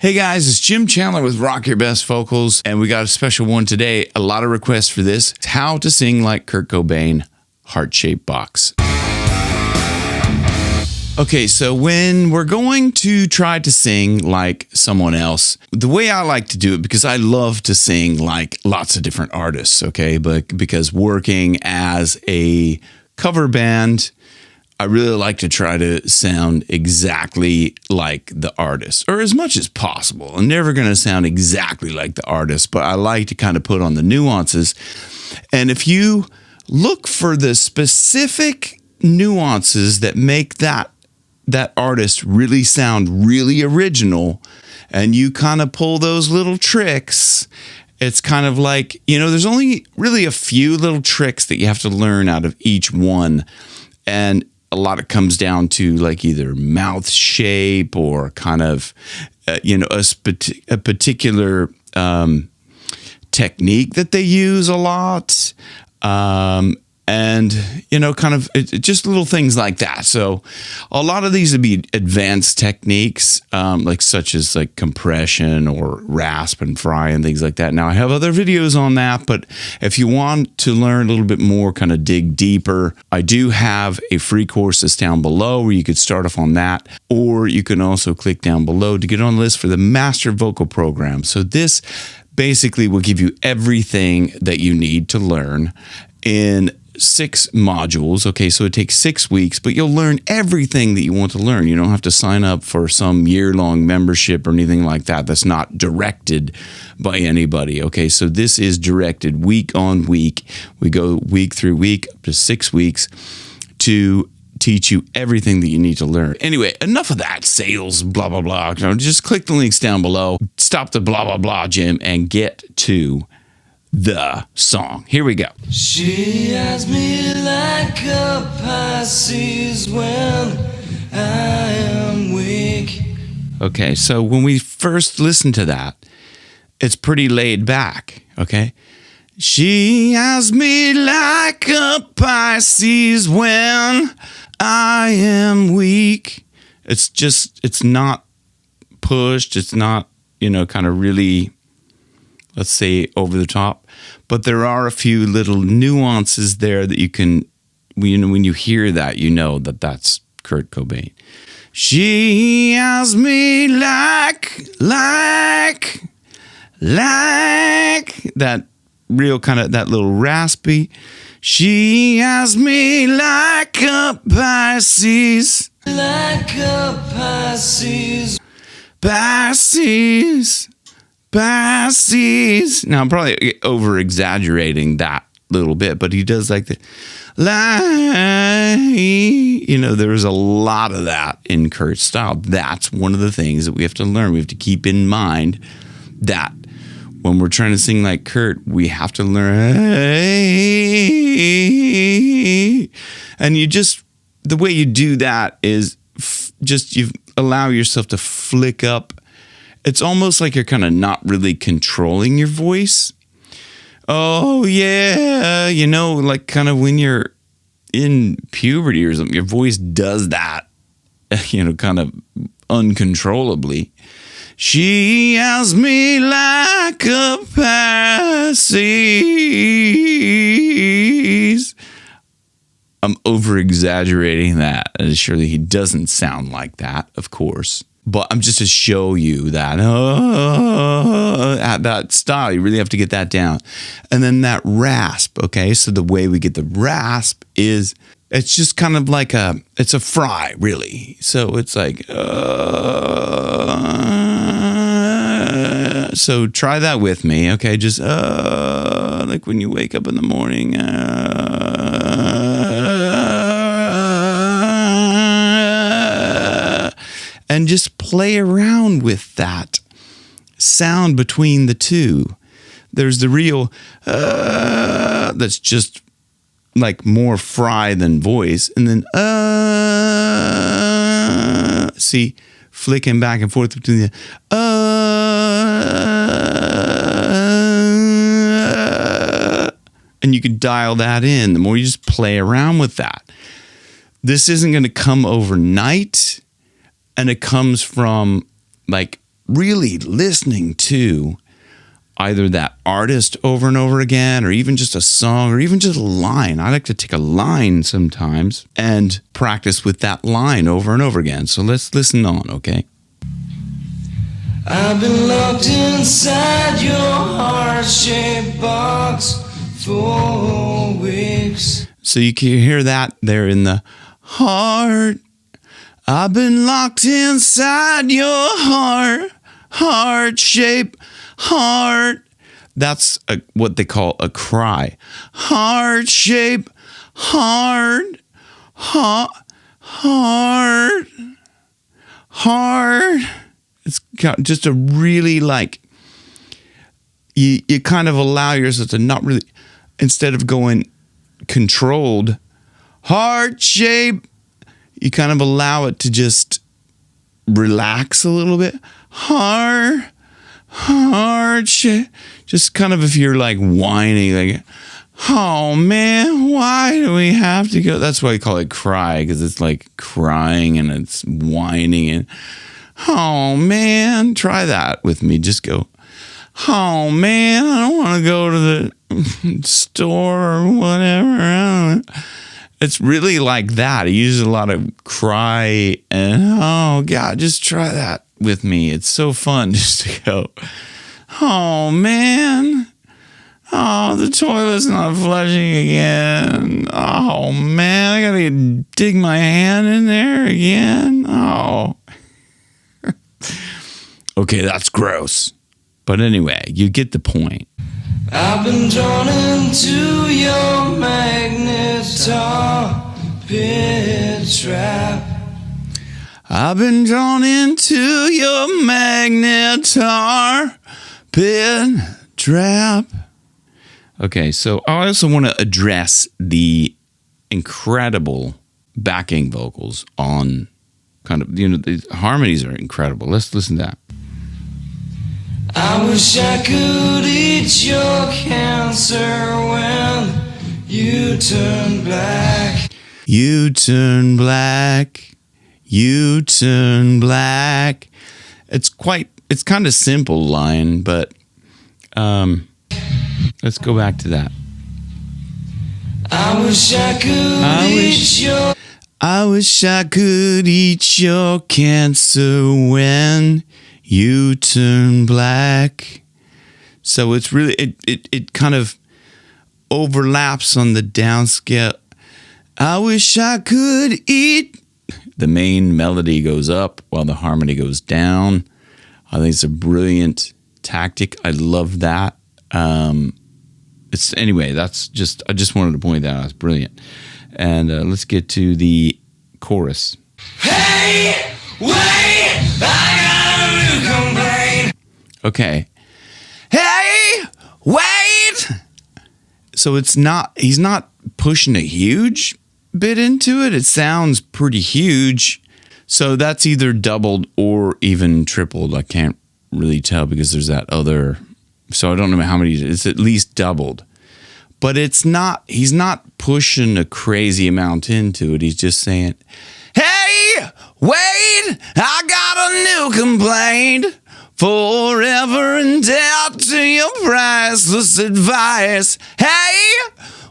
Hey guys, it's Jim Chandler with Rock Your Best Vocals, and we got a special one today. A lot of requests for this. It's how to sing like Kurt Cobain, Heart-Shaped Box. Okay, so when we're going to try to sing like someone else, the way I like to do it, because I love to sing like lots of different artists, okay, but because working as a cover band, I really like to try to sound exactly like the artist, or as much as possible. I'm never going to sound exactly like the artist, but I like to kind of put on the nuances. And if you look for the specific nuances that make that artist really sound really original, and you kind of pull those little tricks, it's kind of like, there's only really a few little tricks that you have to learn out of each one. And a lot of it comes down to like either mouth shape or kind of, a particular technique that they use a lot. And, kind of just little things like that. So a lot of these would be advanced techniques, such as compression or rasp and fry and things like that. Now, I have other videos on that, but if you want to learn a little bit more, kind of dig deeper, I do have a free course that's down below where you could start off on that, or you can also click down below to get on the list for the Master Vocal Program. So this basically will give you everything that you need to learn in 6 modules. Okay, so it takes 6 weeks, but you'll learn everything that you want to learn. You don't have to sign up for some year-long membership or anything like that. That's not directed by anybody. Okay, so this is directed week on week. We go week through week, up to 6 weeks, to teach you everything that you need to learn. Anyway, enough of that sales, blah, blah, blah. Just click the links down below. Stop the blah, blah, blah, Jim, and get to the song. Here we go. She has me like a Pisces when I am weak. Okay, so when we first listen to that, it's pretty laid back, okay? She has me like a Pisces when I am weak. It's not pushed. It's not, kind of really, let's say, over the top. But there are a few little nuances there that you can, when you hear that, that's Kurt Cobain. She has me like that real kind of, that little raspy. She has me like a Pisces. Like a Pisces. Pisces. Now, I'm probably over-exaggerating that little bit, but he does like the, there's a lot of that in Kurt's style. That's one of the things that we have to learn. We have to keep in mind that when we're trying to sing like Kurt, we have to learn. And the way you do that is you allow yourself to flick up. It's almost like you're kind of not really controlling your voice. Oh, yeah. Like kind of when you're in puberty or something, your voice does that, kind of uncontrollably. She has me like a Pisces. I'm over-exaggerating that. And surely he doesn't sound like that, of course. But I'm just to show you that at that style, you really have to get that down. And then that rasp, okay? So the way we get the rasp is, it's just kind of like it's a fry, really. So it's like, so try that with me, okay? Just, like when you wake up in the morning, and just play around with that sound between the two. There's the real, that's just like more fry than voice. And then, see, flicking back and forth between the, and you can dial that in. The more you just play around with that. This isn't going to come overnight. And it comes from like really listening to either that artist over and over again, or even just a song, or even just a line. I like to take a line sometimes and practice with that line over and over again. So let's listen on, okay? I've been locked inside your heart-shaped box for weeks. So you can hear that there in the heart. I've been locked inside your heart-shaped heart. That's what they call a cry. Heart-shaped heart. Heart. It's got just a really like, you kind of allow yourself to not really, instead of going controlled, heart shape, you kind of allow it to just relax a little bit. Heart shape. Just kind of if you're like whining, like, oh man, why do we have to go? That's why I call it cry, because it's like crying and it's whining and, oh man, try that with me. Just go, oh man, I don't want to go to the store or whatever. It's really like that. I use a lot of cry and, oh God, just try that with me. It's so fun just to go, oh man, oh, the toilet's not flushing again. Oh man, I gotta dig my hand in there again. Oh. Okay, that's gross. But anyway, you get the point. I've been drawn into your magnetar pit trap. I've been drawn into your magnetar pit trap. Okay, so I also want to address the incredible backing vocals on kind of, the harmonies are incredible. Let's listen to that. I wish I could eat your cancer when you turn black. You turn black. You turn black. It's kind of simple line, but let's go back to that. I wish I could eat your cancer when you turn black. So it's really, it kind of overlaps on the downscale. I wish I could eat. The main melody goes up while the harmony goes down. I think it's a brilliant tactic. I love that. Anyway, I just wanted to point that out. It's brilliant. And let's get to the chorus. Hey, wait, I got a new complaint. Okay. Hey, wait. So he's not pushing a huge bit into it. It sounds pretty huge. So that's either doubled or even tripled. I can't really tell because there's that other. So I don't know how many. It's at least doubled. But he's not pushing a crazy amount into it. He's just saying, hey, wait, I got a new complaint. Forever in debt to your priceless advice. Hey,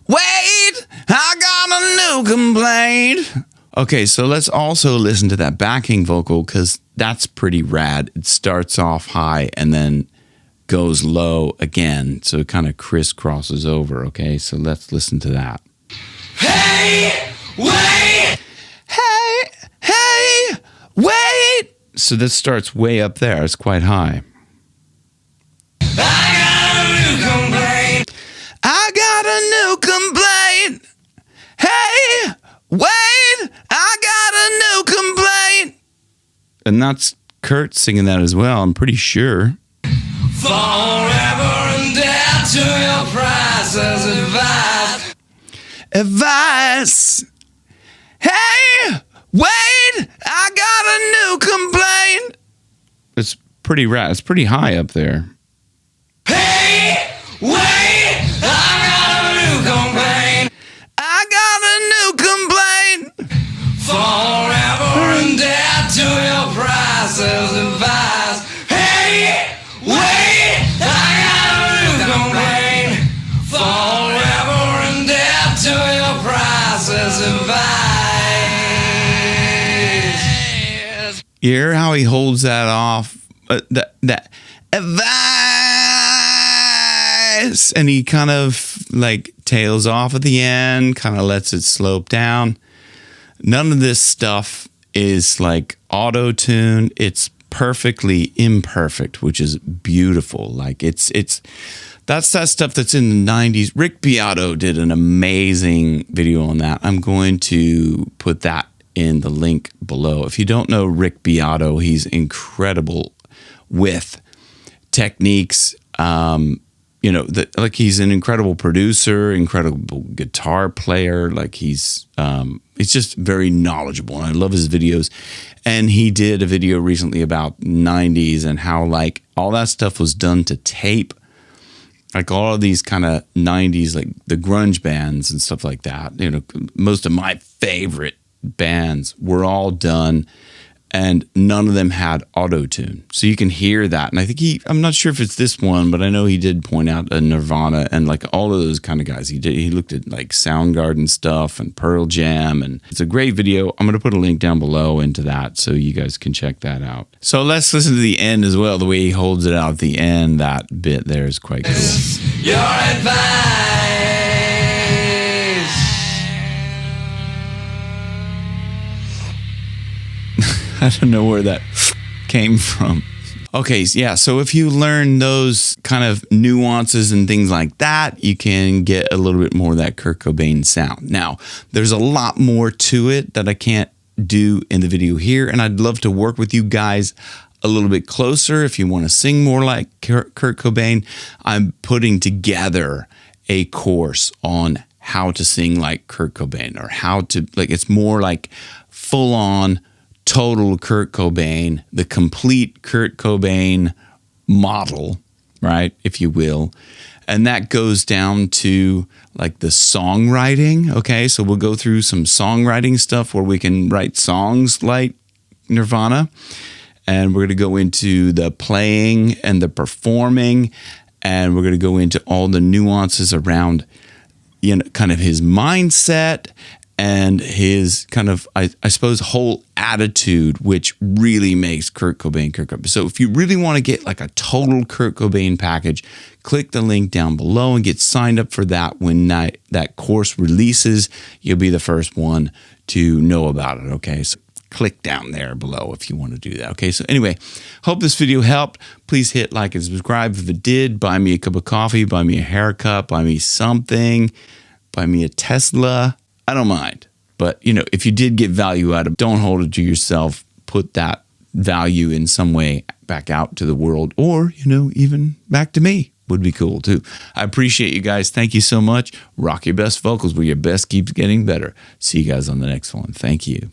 wait, I got a new complaint. Okay, so let's also listen to that backing vocal because that's pretty rad. It starts off high and then goes low again, so it kind of crisscrosses over. Okay, so let's listen to that. Hey, wait. Hey, wait. So this starts way up there. It's quite high. I got a new complaint. I got a new complaint. Hey, wait, I got a new complaint. And that's Kurt singing that as well, I'm pretty sure. Forever in debt to your priceless advice. Advice. Hey, wait, I got a new complaint. It's pretty rad. It's pretty high up there. Hey, wait, I got a new complaint. I got a new complaint. Forever in debt to your priceless advice. Hey, advice. You hear how he holds that off? That advice, and he kind of like tails off at the end, kind of lets it slope down. None of this stuff is like auto-tune. It's perfectly imperfect, which is beautiful. Like that's that stuff that's in the 90s. Rick Beato did an amazing video on that. I'm going to put that in the link below. If you don't know Rick Beato, he's incredible with techniques. Like he's an incredible producer, incredible guitar player. Like he's just very knowledgeable, and I love his videos. And he did a video recently about 90s and how like all that stuff was done to tape. Like all of these kind of 90s, like the grunge bands and stuff like that. Most of my favorite bands were all done, and none of them had auto-tune. So you can hear that. And I think I'm not sure if it's this one, but I know he did point out Nirvana and like all of those kind of guys. He looked at like Soundgarden stuff and Pearl Jam, and it's a great video. I'm going to put a link down below into that so you guys can check that out. So let's listen to the end as well. The way he holds it out at the end, that bit there is quite cool. Your advice. I don't know where that came from. Okay, yeah, so if you learn those kind of nuances and things like that, you can get a little bit more of that Kurt Cobain sound. Now, there's a lot more to it that I can't do in the video here, and I'd love to work with you guys a little bit closer if you want to sing more like Kurt Cobain. I'm putting together a course on how to sing like Kurt Cobain, or how to, like, it's more like full-on total Kurt Cobain, the complete Kurt Cobain model, right, if you will. And that goes down to like the songwriting, okay? So we'll go through some songwriting stuff where we can write songs like Nirvana. And we're going to go into the playing and the performing. And we're going to go into all the nuances around, kind of his mindset and his kind of, I suppose, whole attitude, which really makes Kurt Cobain Kurt Cobain. So if you really want to get like a total Kurt Cobain package, click the link down below and get signed up for that. When that course releases, you'll be the first one to know about it, okay? So click down there below if you want to do that, okay? So anyway, hope this video helped. Please hit like and subscribe if it did. Buy me a cup of coffee, buy me a haircut, buy me something, buy me a Tesla. I don't mind. But, if you did get value out of it, don't hold it to yourself. Put that value in some way back out to the world, or, even back to me would be cool too. I appreciate you guys. Thank you so much. Rock your best vocals where your best keeps getting better. See you guys on the next one. Thank you.